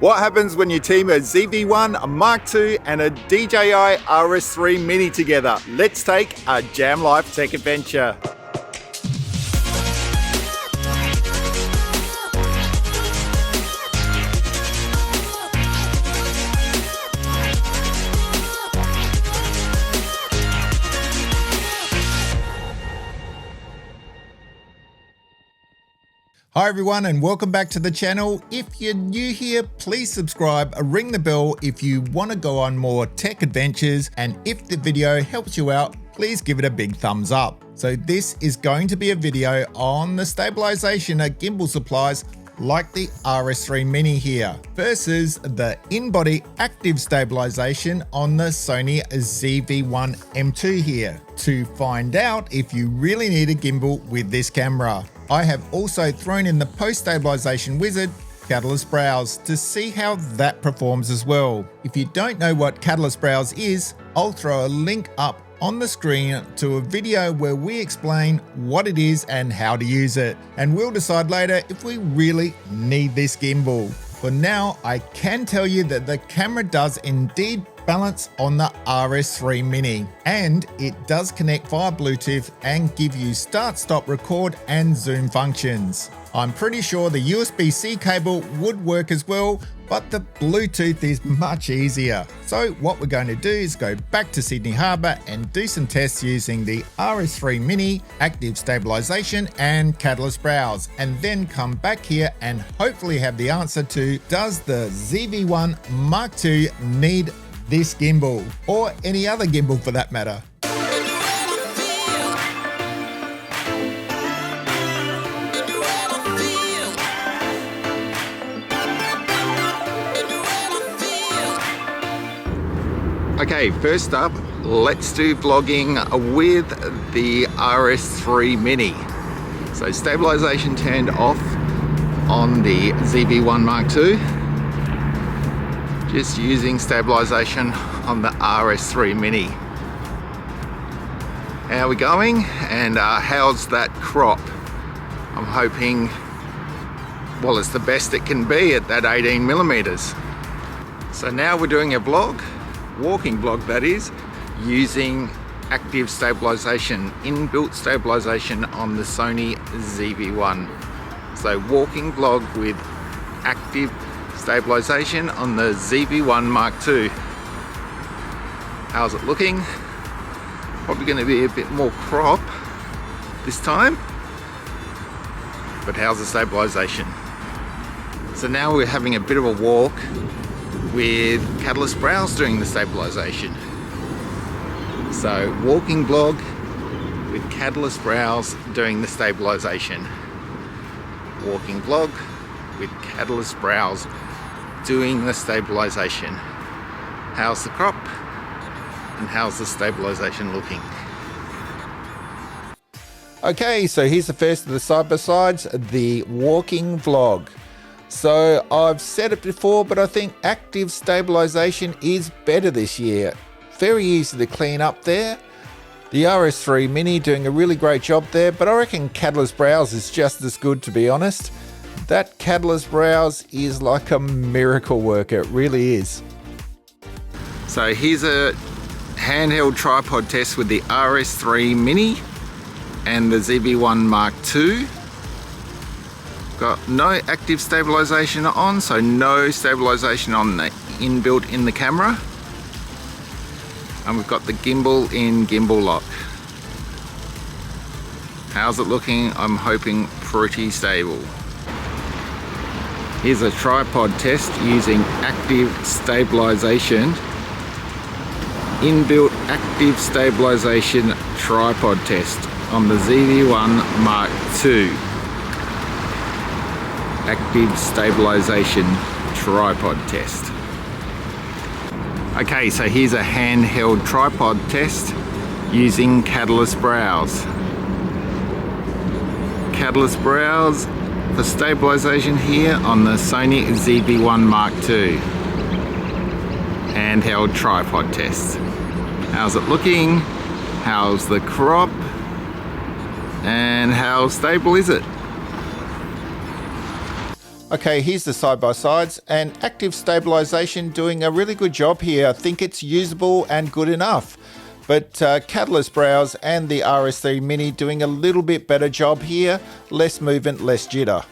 What happens when you team a ZV-1, a Mark II and a DJI RS3 Mini together? Let's take a Jam Life tech adventure. Hi everyone and welcome back to the channel. If you're new here, please subscribe, ring the bell if you want to go on more tech adventures, and if the video helps you out, please give it a big thumbs up. So this is going to be a video on the stabilization of gimbal supplies like the RS3 Mini here versus the in-body active stabilization on the Sony ZV-1 II here to find out if you really need a gimbal with this camera. I have also thrown in the post-stabilization wizard, Catalyst Browse, to see how that performs as well. If you don't know what Catalyst Browse is, I'll throw a link up on the screen to a video where we explain what it is and how to use it, and we'll decide later if we really need this gimbal. For now, I can tell you that the camera does indeed balance on the RS3 Mini, and it does connect via Bluetooth and give you start, stop, record and zoom functions. I'm pretty sure the USB-C cable would work as well, but the Bluetooth is much easier. So what we're going to do is go back to Sydney Harbour and do some tests using the RS3 Mini, active stabilization and Catalyst Browse, and then come back here and hopefully have the answer to, does the ZV-1 Mark II need this gimbal, or any other gimbal for that matter. Okay, first up, let's do vlogging with the RS3 Mini. So stabilization turned off on the ZV-1 Mark II. Just using stabilization on the RS3 Mini. How are we going? And how's that crop? I'm hoping, well, it's the best it can be at that 18 millimeters. So now we're doing a vlog, walking vlog that is, using active stabilization, inbuilt stabilization on the Sony ZV-1. So walking vlog with active stabilization on the ZV-1 Mark II. How's it looking? Probably going to be a bit more crop this time, but how's the stabilization? So now we're having a bit of a walk with Catalyst Browse doing the stabilization. So walking vlog with Catalyst Browse doing the stabilization. Walking vlog with Catalyst Browse doing the stabilization. How's the crop and how's the stabilization looking? Okay, so here's the first of the side-by-sides, the walking vlog. So I've said it before, but I think active stabilization is better this year. Very easy to clean up there. The RS3 Mini doing a really great job there, but I reckon Catalyst Browse is just as good, to be honest. That Catalyst Browse is like a miracle worker, it really is. So here's a handheld tripod test with the RS3 Mini and the ZV-1 Mark II. Got no active stabilization on, so no stabilization on the inbuilt in the camera. And we've got the gimbal in gimbal lock. How's it looking? I'm hoping pretty stable. Here's a tripod test using active stabilization. Inbuilt active stabilization tripod test on the ZV-1 Mark II. Active stabilization tripod test. Okay, so here's a handheld tripod test using Catalyst Browse. Catalyst Browse for stabilization here on the Sony ZV-1 Mark II. Handheld tripod test. How's it looking? How's the crop? And how stable is it? Okay, here's the side-by-sides, and active stabilization doing a really good job here. I think it's usable and good enough. But Catalyst Browse and the RS3 Mini doing a little bit better job here. Less movement, less jitter.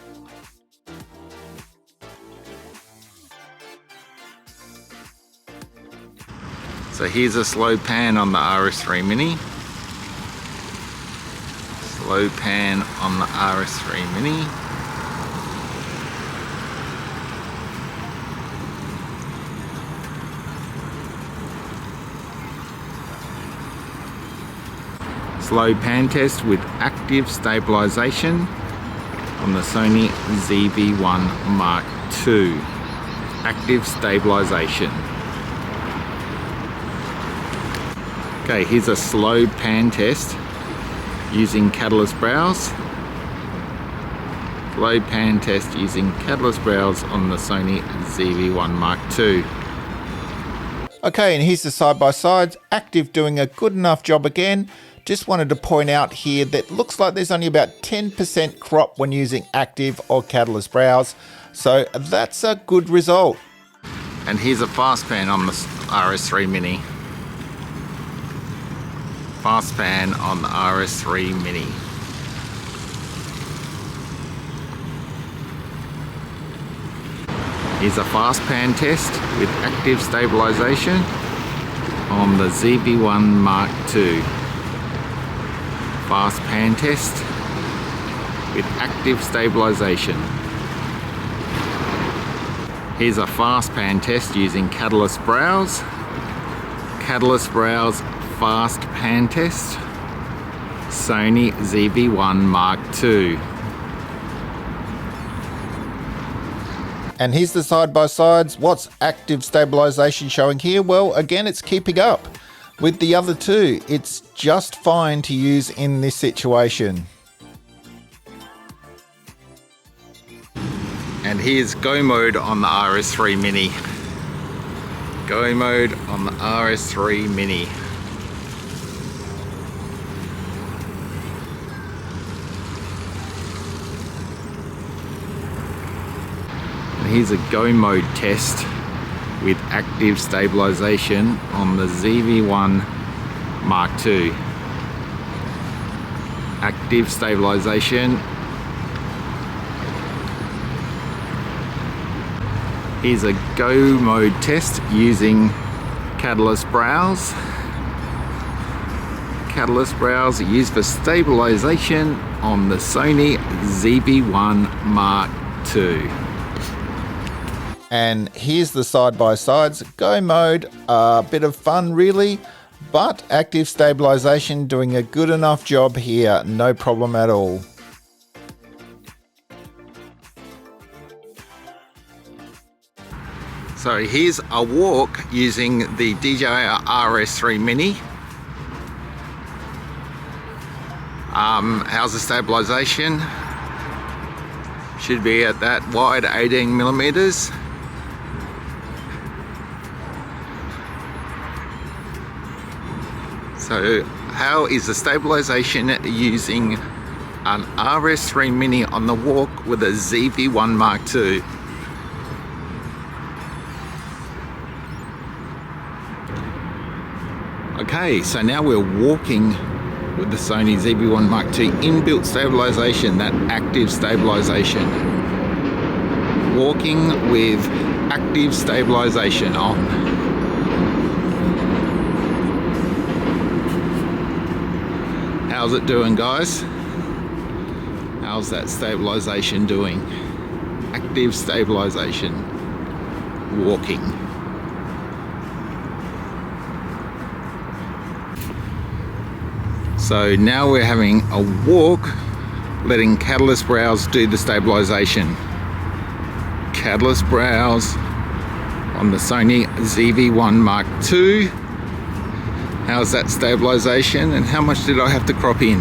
So here's a slow pan on the RS3 Mini. Slow pan on the RS3 Mini. Slow pan test with active stabilization on the Sony ZV-1 Mark II. Active stabilization. Okay, here's a slow pan test using Catalyst Browse. Slow pan test using Catalyst Browse on the Sony ZV-1 Mark II. Okay, and here's the side-by-sides. Active doing a good enough job again. Just wanted to point out here that looks like there's only about 10% crop when using active or Catalyst Browse. So that's a good result. And here's a fast pan on the RS3 Mini. Fast pan on the RS3 Mini. Here's a fast pan test with active stabilization on the ZV-1 Mark II. Fast pan test with active stabilization. Here's a fast pan test using Catalyst Browse. Catalyst Browse fast pan test. Sony ZV-1 Mark II. And here's the side-by-sides. What's active stabilization showing here? Well, again, it's keeping up with the other two. It's just fine to use in this situation. And here's Go mode on the RS3 Mini. Go mode on the RS3 Mini. And here's a Go mode test with active stabilization on the ZV-1 Mark II. Active stabilization. Here's a Go mode test using Catalyst Browse. Catalyst Browse used for stabilization on the Sony ZV-1 Mark II. And here's the side-by-sides. Go mode, a bit of fun really, but active stabilization doing a good enough job here. No problem at all. So here's a walk using the DJI RS3 Mini. How's the stabilization? Should be at that wide 18 millimeters. So how is the stabilization using an RS3 Mini on the walk with a ZV-1 Mark II? Okay, so now we're walking with the Sony ZV-1 Mark II inbuilt stabilization, that active stabilization. Walking with active stabilization on. How's it doing, guys? How's that stabilization doing? Active stabilization. Walking. So now we're having a walk, letting Catalyst Browse do the stabilization. Catalyst Browse on the Sony ZV-1 Mark II. How's that stabilization and how much did I have to crop in?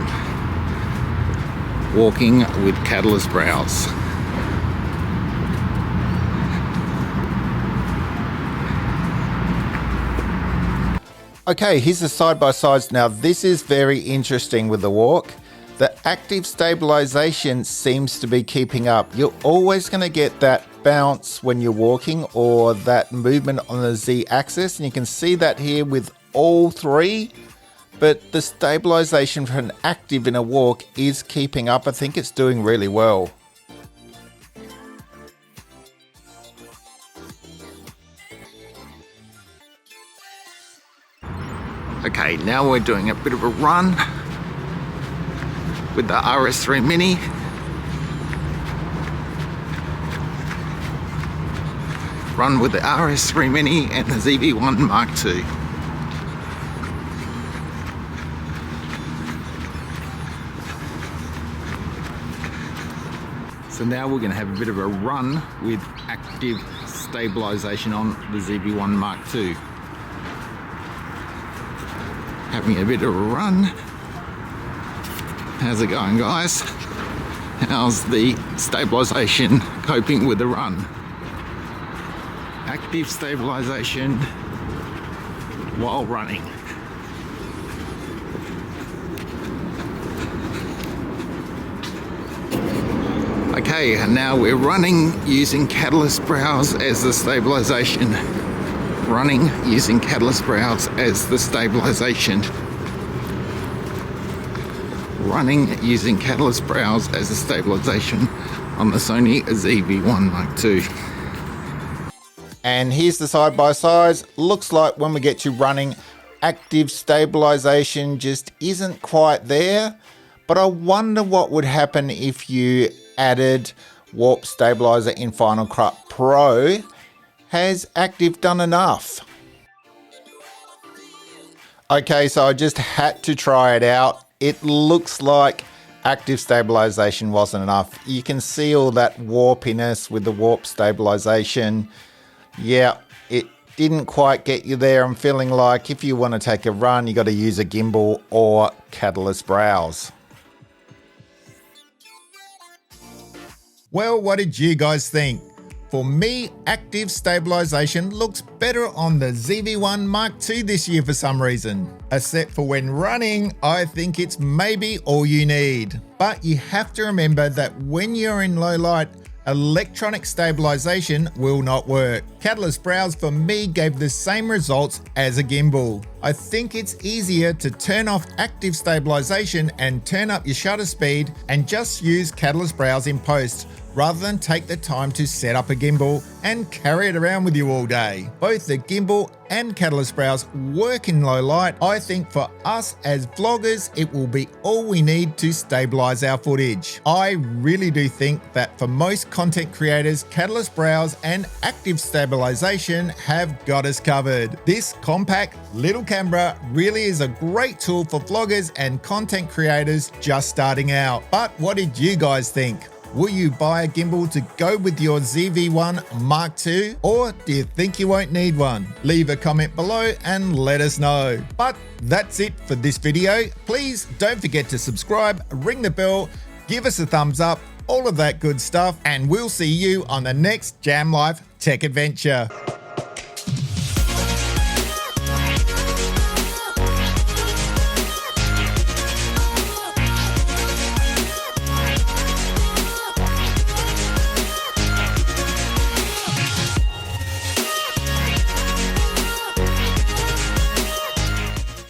Walking with Catalyst Browse. Okay, here's the side-by-sides. Now this is very interesting with the walk. the active stabilization seems to be keeping up. You're always going to get that bounce when you're walking or that movement on the Z axis, and you can see that here with all three, but the stabilization for an active in a walk is keeping up. I think it's doing really well. Okay, now we're doing a bit of a run with the RS3 Mini. Run with the RS3 Mini and the ZV-1 Mark II. So now we're going to have a bit of a run with active stabilization on the ZV-1 Mark II. Having a bit of a run. How's it going, guys? How's the stabilization coping with the run? Active stabilization while running. Okay, and now we're running using Catalyst Browse as the stabilization. Running using Catalyst Browse as the stabilization. Running using Catalyst Browse as a stabilization on the Sony ZV-1 Mark II. And here's the side-by-sides. Looks like when we get to running, active stabilization just isn't quite there. But I wonder what would happen if you added Warp Stabilizer in Final Cut Pro. Has active done enough? Okay, so I just had to try it out. It looks like active stabilization wasn't enough. You can see all that warpiness with the warp stabilization. Yeah, it didn't quite get you there. I'm feeling like if you want to take a run, you got to use a gimbal or Catalyst Browse. Well, what did you guys think? For me, active stabilization looks better on the ZV-1 Mark II this year for some reason. Except for when running, I think it's maybe all you need. But you have to remember that when you're in low light, electronic stabilization will not work. Catalyst Browse for me gave the same results as a gimbal. I think it's easier to turn off active stabilization and turn up your shutter speed and just use Catalyst Browse in post, rather than take the time to set up a gimbal and carry it around with you all day. Both the gimbal and Catalyst Browse work in low light. I think for us as vloggers, it will be all we need to stabilize our footage. I really do think that for most content creators, Catalyst Browse and active stabilization have got us covered. This compact little camera really is a great tool for vloggers and content creators just starting out. But what did you guys think? Will you buy a gimbal to go with your ZV-1 Mark II, or do you think you won't need one? Leave a comment below and let us know. But that's it for this video. Please don't forget to subscribe, ring the bell, give us a thumbs up, all of that good stuff, and we'll see you on the next Jam Life Tech Adventure.